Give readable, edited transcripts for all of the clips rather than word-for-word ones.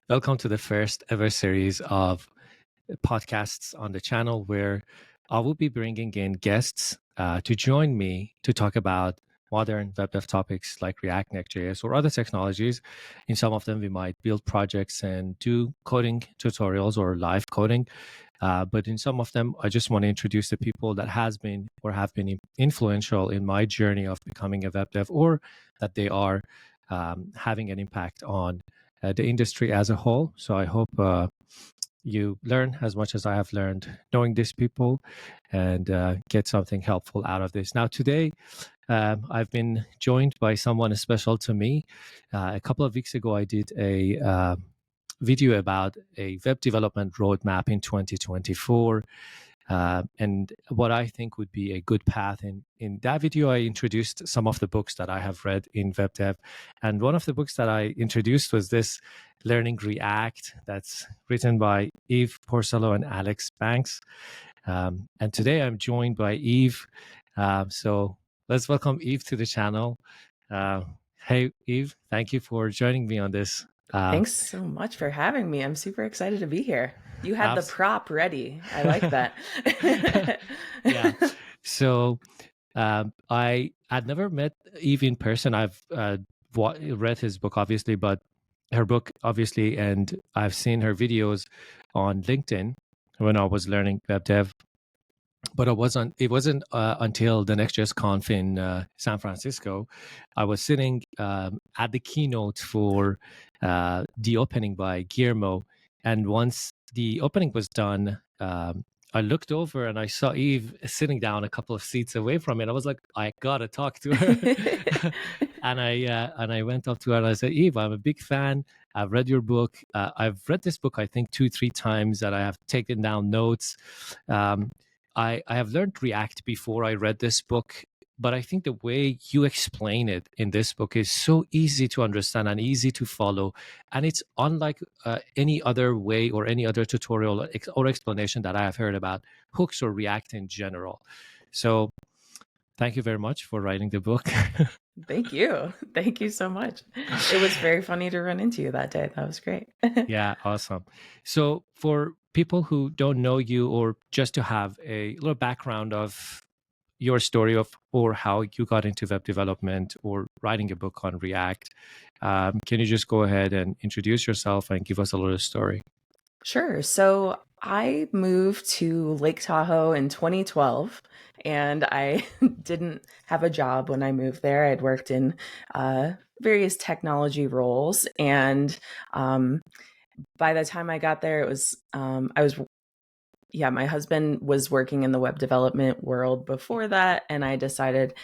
Welcome to the first ever series of podcasts on the channel where I will be bringing in guests to join me to talk about modern web dev topics like React, Next.js, or other technologies. In some of them, we might build projects and do coding tutorials or live coding. But in some of them, I just want to introduce the people that has been or have been influential in my journey of becoming a web dev, or that they are having an impact on the industry as a whole. So I hope you learn as much as I have learned knowing these people and get something helpful out of this. Now, today, I've been joined by someone special to me. A couple of weeks ago, I did a video about a web development roadmap in 2024. And what I think would be a good path. In that video, I introduced some of the books that I have read in web dev. And one of the books that I introduced was this Learning React that's written by Eve Porcello and Alex Banks. And today I'm joined by Eve. So let's welcome Eve to the channel. Hey, Eve, thank you for joining me on this. Thanks so much for having me. I'm super excited to be here. You had the prop ready. I like that. Yeah. So I had never met Eve in person. I've read his book, obviously, but her book, obviously, and I've seen her videos on LinkedIn when I was learning web dev. But it wasn't until the Next.js Conf in San Francisco, I was sitting at the keynote for the opening by Guillermo. And once the opening was done, I looked over and I saw Eve sitting down a couple of seats away from it. I was like, I gotta talk to her. and I went up to her and I said, Eve, I'm a big fan. I've read your book. I've read this book, I think, 2-3 times, and I have taken down notes. I have learned React before I read this book, but I think the way you explain it in this book is so easy to understand and easy to follow. And it's unlike any other way or any other tutorial or explanation that I have heard about hooks or React in general. So thank you very much for writing the book. Thank you. Thank you so much. It was very funny to run into you that day. That was great. Yeah, awesome. So for people who don't know you, or just to have a little background of your story of or how you got into web development or writing a book on React, can you just go ahead and introduce yourself and give us a little story? Sure. So I moved to Lake Tahoe in 2012, and I didn't have a job when I moved there. I'd worked in various technology roles, and by the time I got there, it was my husband was working in the web development world before that, and I decided,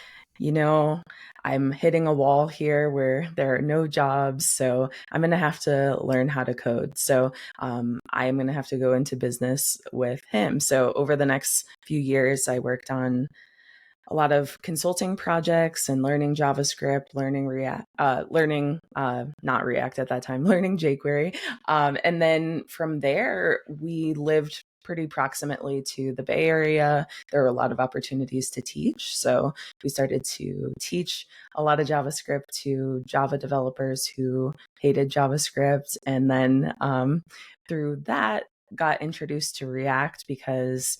I'm hitting a wall here where there are no jobs, so I'm going to have to learn how to code. So I'm going to have to go into business with him. So over the next few years, I worked on a lot of consulting projects and learning JavaScript, learning React, not React at that time, learning jQuery. And then from there, we lived pretty proximately to the Bay Area. There were a lot of opportunities to teach. So we started to teach a lot of JavaScript to Java developers who hated JavaScript. And then through that, got introduced to React because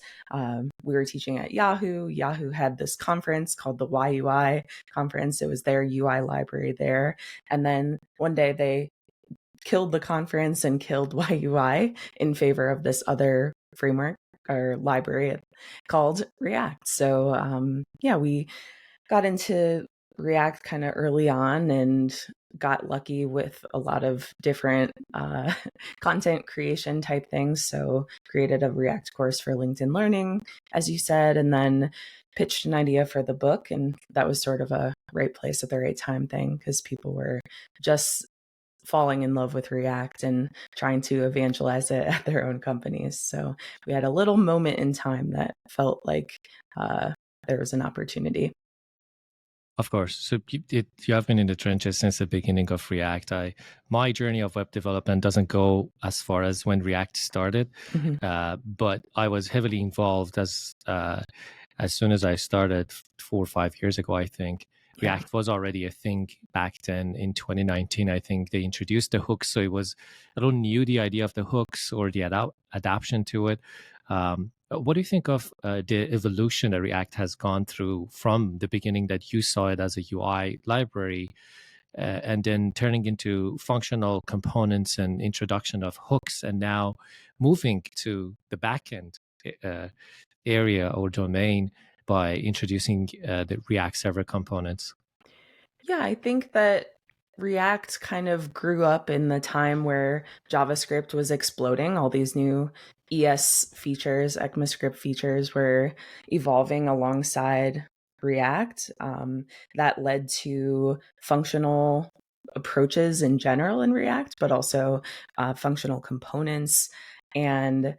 we were teaching at Yahoo. Yahoo had this conference called the YUI conference. It was their UI library there. And then one day they killed the conference and killed YUI in favor of this other framework or library called React. So we got into React kind of early on and got lucky with a lot of different content creation type things. So created a React course for LinkedIn Learning, as you said, and then pitched an idea for the book. And that was sort of a right place at the right time thing because people were just falling in love with React and trying to evangelize it at their own companies. So we had a little moment in time that felt like there was an opportunity. Of course. So you have been in the trenches since the beginning of React. My journey of web development doesn't go as far as when React started, but I was heavily involved as soon as I started 4 or 5 years ago, I think. Yeah. React was already a thing back then in 2019. I think they introduced the hooks, so it was a little new, the idea of the hooks or the adaptation to it. What do you think of the evolution that React has gone through from the beginning that you saw it as a UI library, and then turning into functional components and introduction of hooks, and now moving to the backend uh, area or domain by introducing the React server components? Yeah, I think that React kind of grew up in the time where JavaScript was exploding. All these new ES features, ECMAScript features were evolving alongside React. That led to functional approaches in general in React, but also functional components. And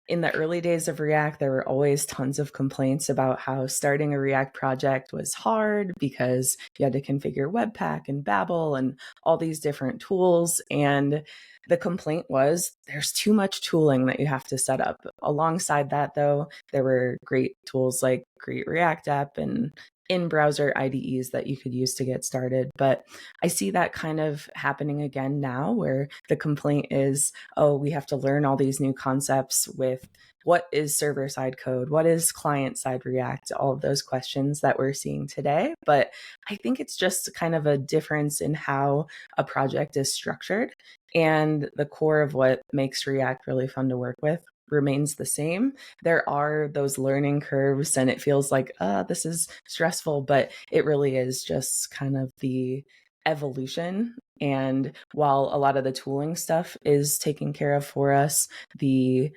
in the early days of React, there were always tons of complaints about how starting a React project was hard because you had to configure Webpack and Babel and all these different tools. And the complaint was there's too much tooling that you have to set up. Alongside that, though, there were great tools like Great React App and in-browser IDEs that you could use to get started. But I see that kind of happening again now, where the complaint is, oh, we have to learn all these new concepts with what is server-side code, what is client-side React, all of those questions that we're seeing today. But I think it's just kind of a difference in how a project is structured, and the core of what makes React really fun to work with remains the same. There are those learning curves and it feels like, this is stressful, but it really is just kind of the evolution. And while a lot of the tooling stuff is taken care of for us, the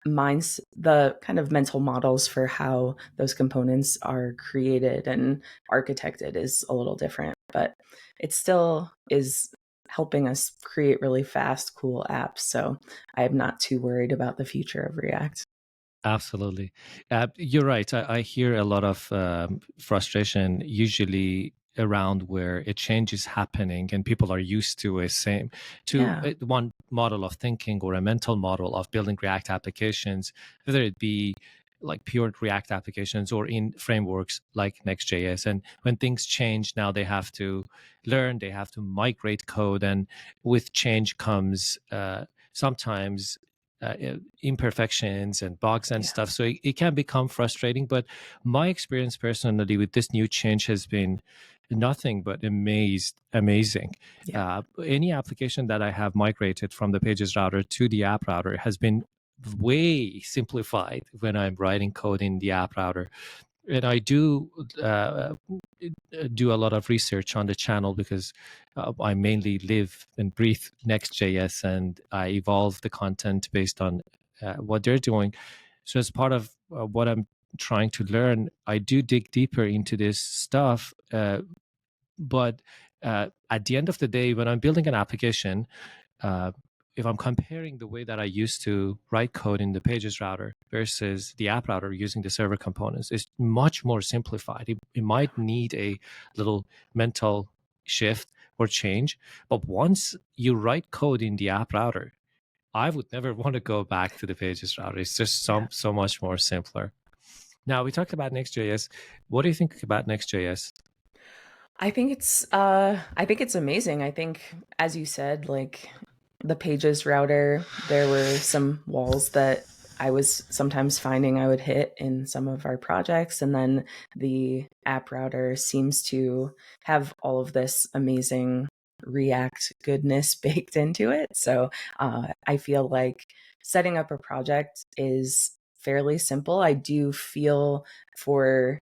the kind of mental models for how those components are created and architected is a little different, but it still is helping us create really fast, cool apps. So I am not too worried about the future of React. Absolutely. You're right. I hear a lot of frustration, usually around where a change is happening and people are used to a same to Yeah. one model of thinking or a mental model of building React applications, whether it be like pure React applications or in frameworks like Next.js. And when things change, now they have to learn, they have to migrate code, and with change comes sometimes imperfections and bugs and Yeah. stuff. So it can become frustrating. But my experience personally with this new change has been nothing but amazing. Yeah. Any application that I have migrated from the Pages router to the app router has been way simplified when I'm writing code in the app router. And I do a lot of research on the channel because I mainly live and breathe Next.js, and I evolve the content based on what they're doing. So as part of what I'm trying to learn, I do dig deeper into this stuff. But at the end of the day, when I'm building an application, uh, if I'm comparing the way that I used to write code in the Pages router versus the app router using the server components, it's much more simplified. It might need a little mental shift or change, but once you write code in the app router, I would never want to go back to the Pages router. It's just Yeah. so much more simpler. Now we talked about Next.js. What do you think about Next.js? I think it's amazing. I think, as you said, like the Pages router, there were some walls that I was sometimes finding I would hit in some of our projects. And then the app router seems to have all of this amazing React goodness baked into it. So I feel like setting up a project is fairly simple. I do feel for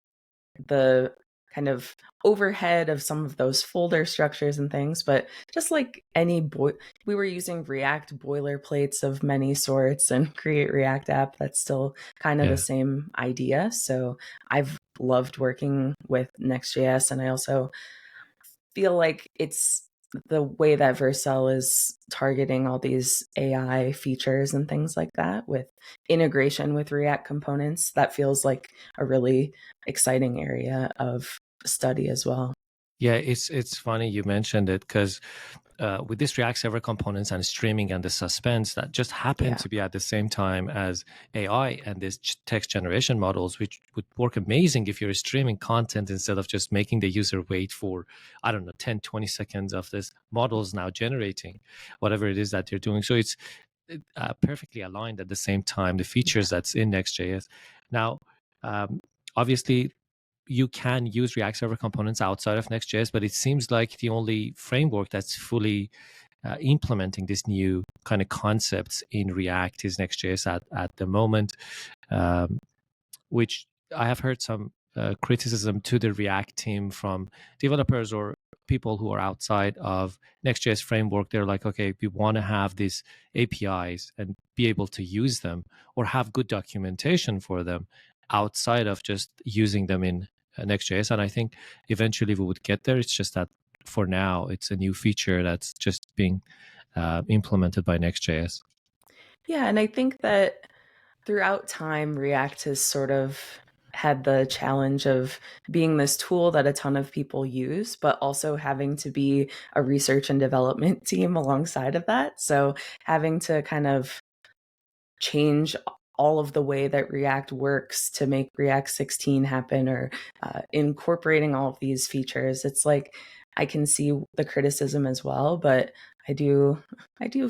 the kind of overhead of some of those folder structures and things, but just like we were using React boilerplates of many sorts and create React app. That's still kind of the Yeah. same idea. So I've loved working with Next.js, and I also feel like it's the way that Vercel is targeting all these AI features and things like that with integration with React components. That feels like a really exciting area of study as well. Yeah, it's funny you mentioned it because with this React server components and streaming and the suspense that just happened Yeah. to be at the same time as AI and these text generation models, which would work amazing if you're streaming content instead of just making the user wait for, I don't know, 10, 20 seconds of this models now generating whatever it is that they're doing. So it's perfectly aligned at the same time, the features that's in Next.js. Now, obviously, you can use React Server components outside of Next.js, but it seems like the only framework that's fully implementing this new kind of concepts in React is Next.js at the moment, which I have heard some criticism to the React team from developers or people who are outside of Next.js framework. They're like, okay, we want to have these APIs and be able to use them or have good documentation for them outside of just using them in Next.js. And I think eventually we would get there. It's just that for now, it's a new feature that's just being implemented by Next.js. Yeah, and I think that throughout time, React has sort of had the challenge of being this tool that a ton of people use, but also having to be a research and development team alongside of that. So having to kind of change all of the way that React works to make React 16 happen, or incorporating all of these features. It's like I can see the criticism as well, but I do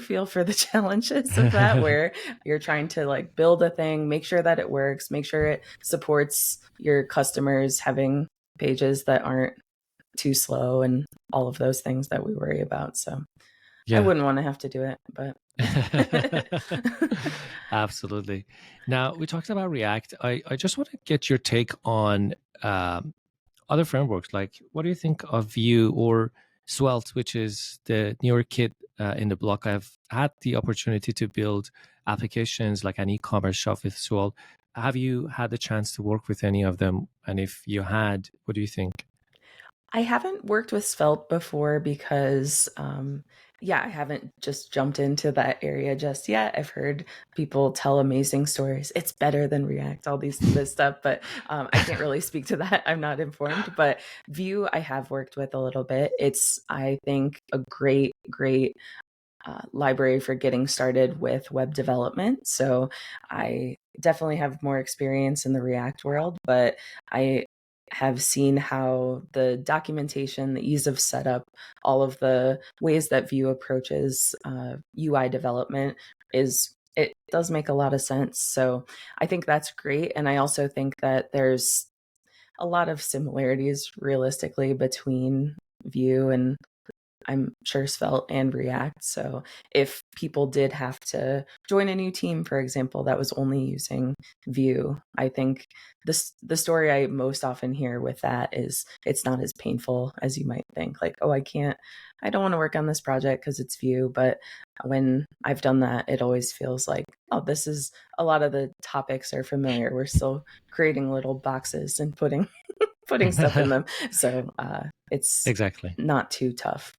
feel for the challenges of that, where you're trying to like build a thing, make sure that it works, make sure it supports your customers having pages that aren't too slow and all of those things that we worry about. So I Yeah. wouldn't want to have to do it, but Absolutely. Now, we talked about React. I just want to get your take on other frameworks. Like, what do you think of Vue or Svelte, which is the newer kid in the block? I've had the opportunity to build applications like an e-commerce shop with Svelte. Have you had the chance to work with any of them? And if you had, what do you think? I haven't worked with Svelte before because, yeah, I haven't just jumped into that area just yet. I've heard people tell amazing stories. It's better than React, all this stuff, but I can't really speak to that. I'm not informed. But Vue, I have worked with a little bit. It's, I think, a great library for getting started with web development. So I definitely have more experience in the React world, but I have seen how the documentation, the ease of setup, all of the ways that Vue approaches UI development it does make a lot of sense. So I think that's great. And I also think that there's a lot of similarities realistically between Vue and I'm sure Svelte and React. So if people did have to join a new team, for example, that was only using Vue, I think the story I most often hear with that is it's not as painful as you might think. Like, oh, I don't want to work on this project because it's Vue. But when I've done that, it always feels like, oh, this is a lot of the topics are familiar. We're still creating little boxes and putting stuff in them. So it's Exactly. not too tough.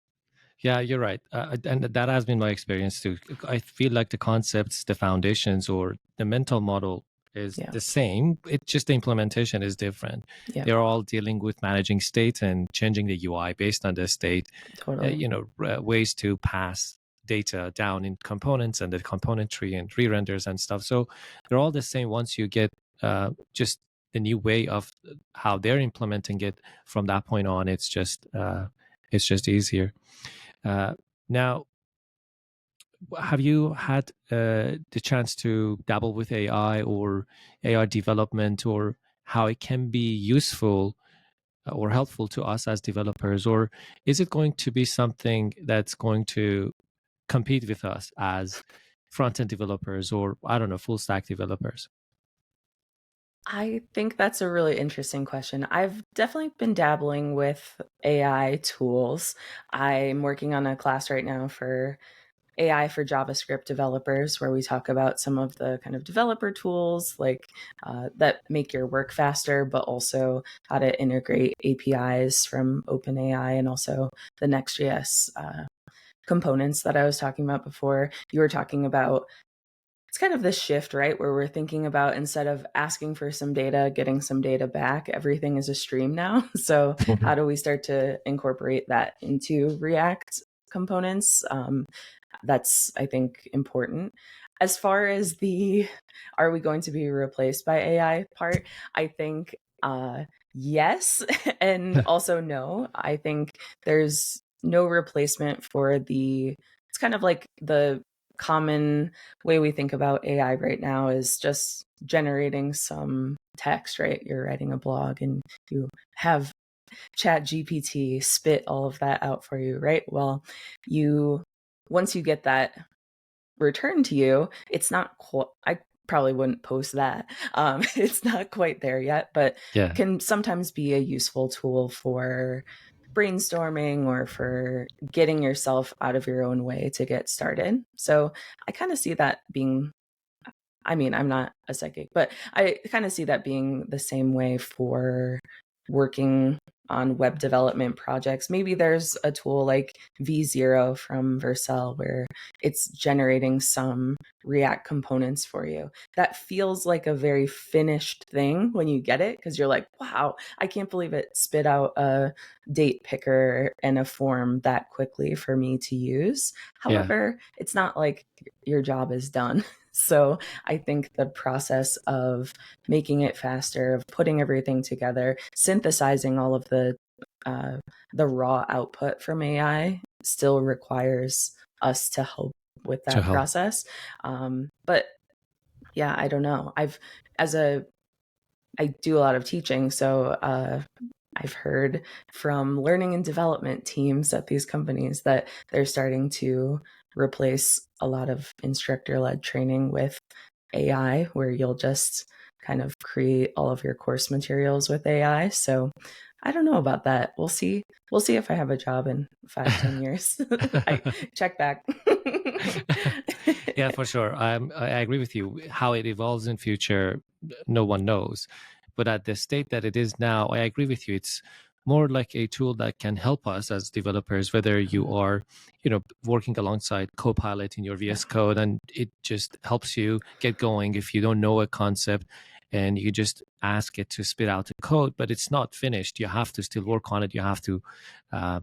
Yeah, you're right. And that has been my experience too. I feel like the concepts, the foundations, or the mental model is Yeah. the same. It's just the implementation is different. Yeah, They're all dealing with managing state and changing the UI based on the state, totally. ways to pass data down in components and the component tree and re-renders and stuff. So they're all the same once you get just the new way of how they're implementing it from that point on. It's just easier. Uh, Now, have you had the chance to dabble with AI or AI development, or how it can be useful or helpful to us as developers? Or is it going to be something that's going to compete with us as front end developers, or, I don't know, full stack developers? I think that's a really interesting question. I've definitely been dabbling with AI tools. I'm working on a class right now for AI for JavaScript developers, where we talk about some of the kind of developer tools like that make your work faster, but also how to integrate APIs from OpenAI and also the Next.js components that I was talking about before. You were talking about it's kind of this shift, right? Where we're thinking about instead of asking for some data, getting some data back, everything is a stream now. So, how do we start to incorporate that into React? components. That's, I think, important. As far as the are we going to be replaced by AI part, I think yes, and also no. I think there's no replacement for it's kind of like the common way we think about AI right now is just generating some text, right? You're writing a blog and you have Chat GPT spit all of that out for you, right? Well, once you get that returned to you, it's not quite, I probably wouldn't post that. It's not quite there yet, but Yeah. can sometimes be a useful tool for brainstorming or for getting yourself out of your own way to get started. So I kind of see that being, I mean, I'm not a psychic, but I kind of see that being the same way for working on web development projects. Maybe there's a tool like V0 from Vercel where it's generating some React components for you. That feels like a very finished thing when you get it because you're like, wow, I can't believe it spit out a date picker and a form that quickly for me to use. Yeah. However, it's not like your job is done. So I think the process of making it faster, of putting everything together, synthesizing all of the raw output from AI still requires us to help with To that help. process. But yeah, I don't know. I do a lot of teaching, so I've heard from learning and development teams at these companies that they're starting to replace a lot of instructor-led training with AI, where you'll just kind of create all of your course materials with AI. So I don't know about that. We'll see. We'll see if I have a job in 5-10 years. I check back. Yeah, for sure. I agree with you. How it evolves in future, no one knows. But at the state that it is now, I agree with you. It's more like a tool that can help us as developers, whether you are, working alongside Copilot in your VS Code, and it just helps you get going if you don't know a concept, and you just ask it to spit out the code, but it's not finished. You have to still work on it. You have to uh,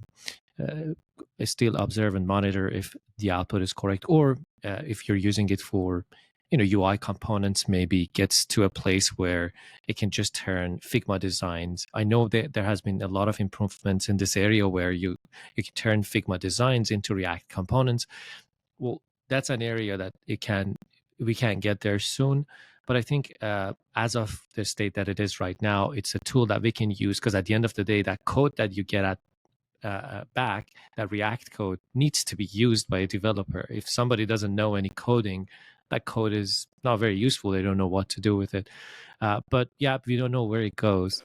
still observe and monitor if the output is correct, or if you're using it for UI components, maybe gets to a place where it can just turn Figma designs. I know that there has been a lot of improvements in this area where you can turn Figma designs into React components. Well, that's an area that we can get there soon. But I think as of the state that it is right now, it's a tool that we can use, because at the end of the day, that code that you get at back, that React code needs to be used by a developer. If somebody doesn't know any coding, that code is not very useful. They don't know what to do with it. But yeah, we don't know where it goes.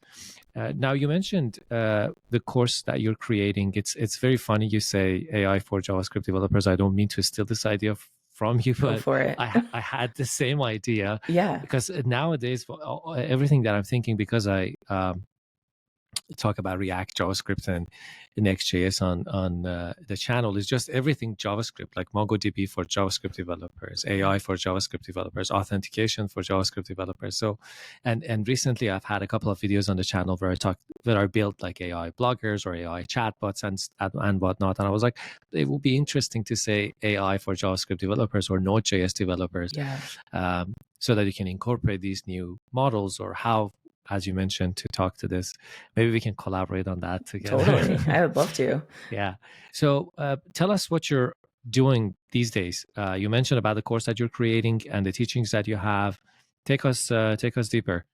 Now, you mentioned the course that you're creating. It's very funny you say AI for JavaScript developers. I don't mean to steal this idea from you, Go but for it. I had the same idea, Yeah. because nowadays everything that I'm thinking, because I talk about React, JavaScript, and Next.js on the channel, is just everything JavaScript, like MongoDB for JavaScript developers, AI for JavaScript developers, authentication for JavaScript developers. So, and recently I've had a couple of videos on the channel where I built like AI bloggers or AI chatbots and whatnot. And I was like, it would be interesting to say AI for JavaScript developers or Node.js developers, Yeah. so that you can incorporate these new models, or how, as you mentioned, to talk to this. Maybe we can collaborate on that together. Totally. I would love to. Yeah. So tell us what you're doing these days. You mentioned about the course that you're creating and the teachings that you have. Take us deeper.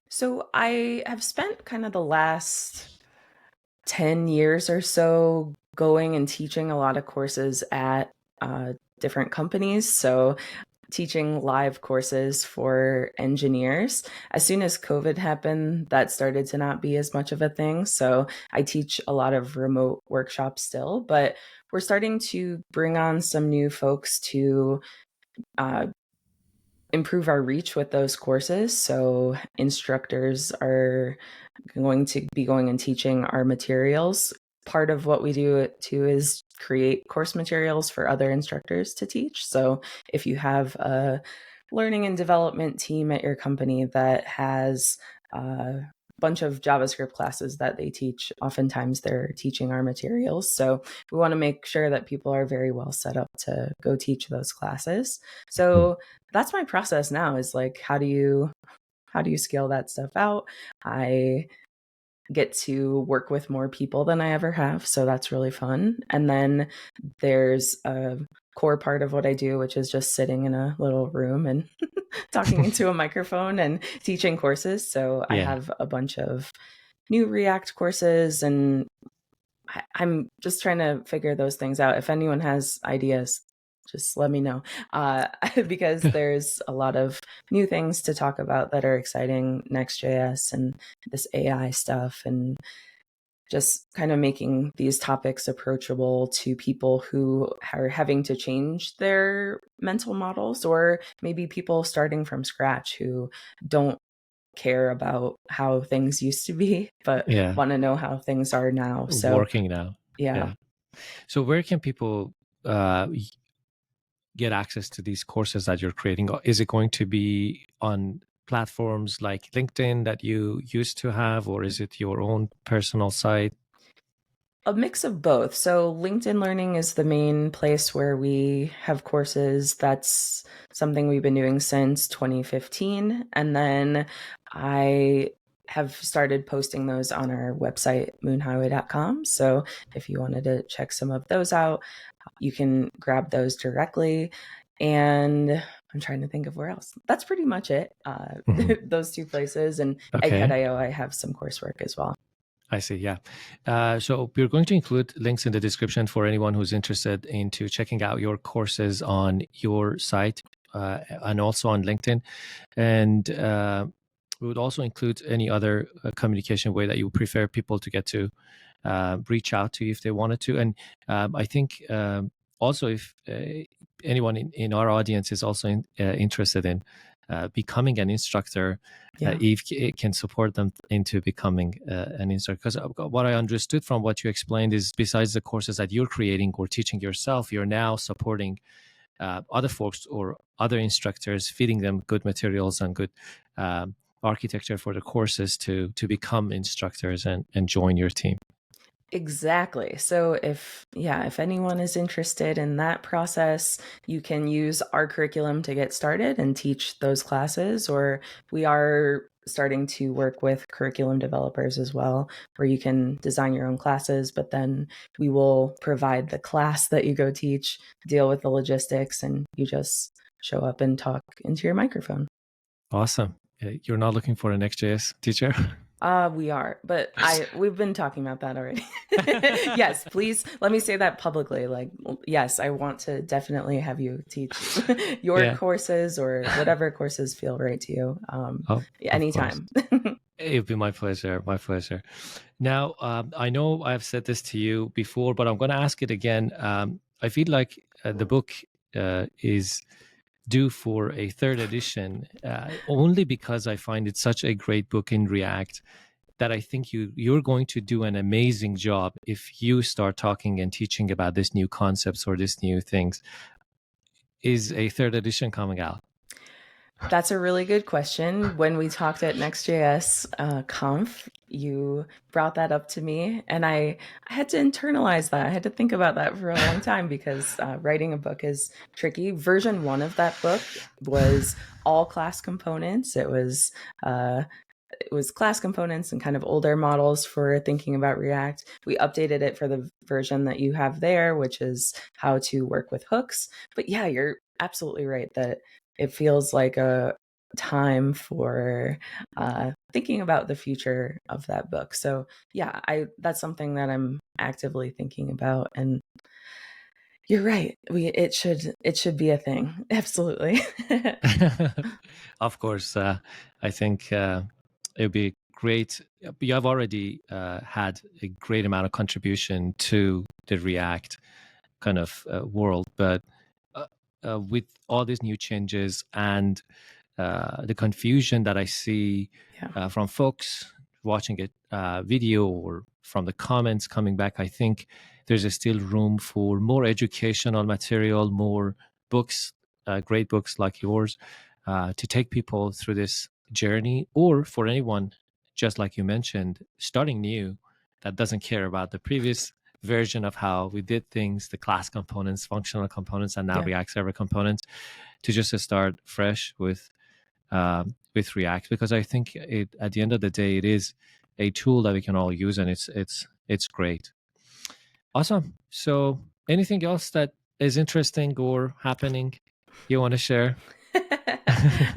So I have spent kind of the last 10 years or so going and teaching a lot of courses at different companies. So teaching live courses for engineers. As soon as COVID happened, that started to not be as much of a thing. So I teach a lot of remote workshops still, but we're starting to bring on some new folks to improve our reach with those courses. So instructors are going to be going and teaching our materials. Part of what we do too is create course materials for other instructors to teach. So if you have a learning and development team at your company that has bunch of JavaScript classes that they teach. Oftentimes they're teaching our materials. So we want to make sure that people are very well set up to go teach those classes. So that's my process now, is like, how do you scale that stuff out? I get to work with more people than I ever have. So that's really fun. And then there's a core part of what I do, which is just sitting in a little room and talking into a microphone and teaching courses. So I Yeah. have a bunch of new React courses, and I'm just trying to figure those things out. If anyone has ideas, just let me know, because there's a lot of new things to talk about that are exciting. Next.js and this AI stuff, and just kind of making these topics approachable to people who are having to change their mental models, or maybe people starting from scratch who don't care about how things used to be, but Yeah. want to know how things are now. So Working now. yeah. Yeah. So where can people get access to these courses that you're creating? Is it going to be on platforms like LinkedIn that you used to have, or is it your own personal site? A mix of both. So LinkedIn Learning is the main place where we have courses. That's something we've been doing since 2015. And then I have started posting those on our website, moonhighway.com. So if you wanted to check some of those out, you can grab those directly. And I'm trying to think of where else. That's pretty much it. Those two places. And Okay. Egghead.io, I have some coursework as well. I see. Yeah. So we're going to include links in the description for anyone who's interested into checking out your courses on your site, and also on LinkedIn. And we would also include any other communication way that you prefer people to get to reach out to you if they wanted to. And I think also if anyone in our audience is also interested in becoming an instructor, Yeah. Eve can support them into becoming an instructor. Because what I understood from what you explained is, besides the courses that you're creating or teaching yourself, you're now supporting other folks or other instructors, feeding them good materials and good architecture for the courses to become instructors and join your team. Exactly. So if anyone is interested in that process, you can use our curriculum to get started and teach those classes, or we are starting to work with curriculum developers as well, where you can design your own classes, but then we will provide the class that you go teach, deal with the logistics, and you just show up and talk into your microphone. Awesome. You're not looking for a Next.js teacher? We are, but we've been talking about that already. Yes, please let me say that publicly. Like, yes, I want to definitely have you teach your Yeah. courses, or whatever courses feel right to you. Oh, of course. Anytime. It would be my pleasure. My pleasure. Now, I know I've said this to you before, but I'm going to ask it again. I feel like the book is due for a third edition, only because I find it such a great book in React that I think you're going to do an amazing job if you start talking and teaching about this new concepts or this new things. Is a third edition coming out? That's a really good question. When we talked at Next.js Conf, you brought that up to me, and I had to internalize that. I had to think about that for a long time, because writing a book is tricky. Version 1 of that book was all class components. It was class components and kind of older models for thinking about React. We updated it for the version that you have there, which is how to work with hooks. But yeah, you're absolutely right that it feels like a time for thinking about the future of that book. So yeah, that's something that I'm actively thinking about. And you're right. It should be a thing. Absolutely. Of course, I think it would be great. You have already had a great amount of contribution to the React kind of world, but with all these new changes and the confusion that I see Yeah. from folks watching a video or from the comments coming back, I think there's still room for more educational material, more books, great books like yours, to take people through this journey, or for anyone just like you mentioned, starting new that doesn't care about the previous version of how we did things, the class components, functional components, and now Yeah. React server components, to just start fresh with React, because I think at the end of the day, it is a tool that we can all use, and it's great. Awesome. So, anything else that is interesting or happening you want to share?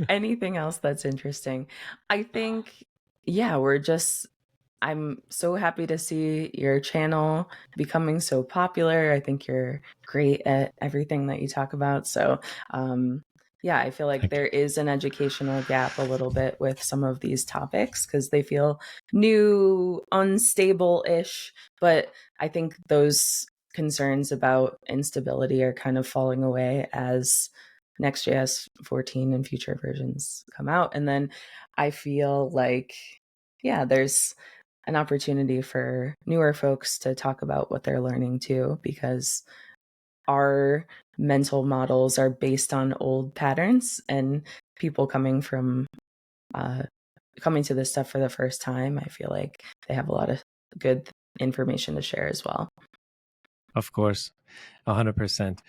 Anything else that's interesting? I think, yeah, I'm so happy to see your channel becoming so popular. I think you're great at everything that you talk about. So, yeah, I feel like Thank there you. is an educational gap a little bit with some of these topics because they feel new, unstable ish. But I think those concerns about instability are kind of falling away as Next.js 14 and future versions come out. And then I feel like, yeah, there's an opportunity for newer folks to talk about what they're learning too, because our mental models are based on old patterns, and people coming to this stuff for the first time, I feel like they have a lot of good information to share as well. Of course, 100%.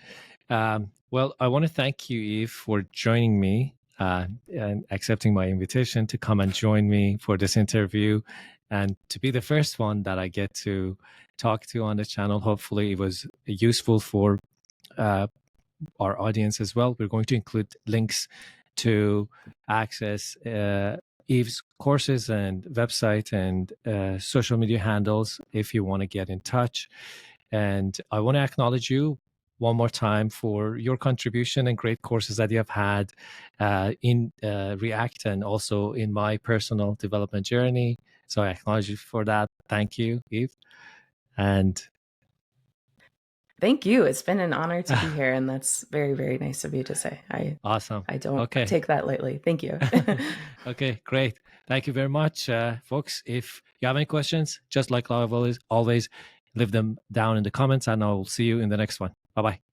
Well, I want to thank you, Eve, for joining me and accepting my invitation to come and join me for this interview, and to be the first one that I get to talk to on the channel. Hopefully, it was useful for uh, our audience as well. We're going to include links to access Eve's courses and website and social media handles if you want to get in touch. And I want to acknowledge you one more time for your contribution and great courses that you have had in React and also in my personal development journey. So I acknowledge you for that. Thank you, Eve. And Thank you. It's been an honor to be here, and that's very, very nice of you to say. awesome. I don't Okay. take that lightly. Thank you. Okay, great. Thank you very much, folks. If you have any questions, just like I've always leave them down in the comments, and I'll see you in the next one. Bye bye.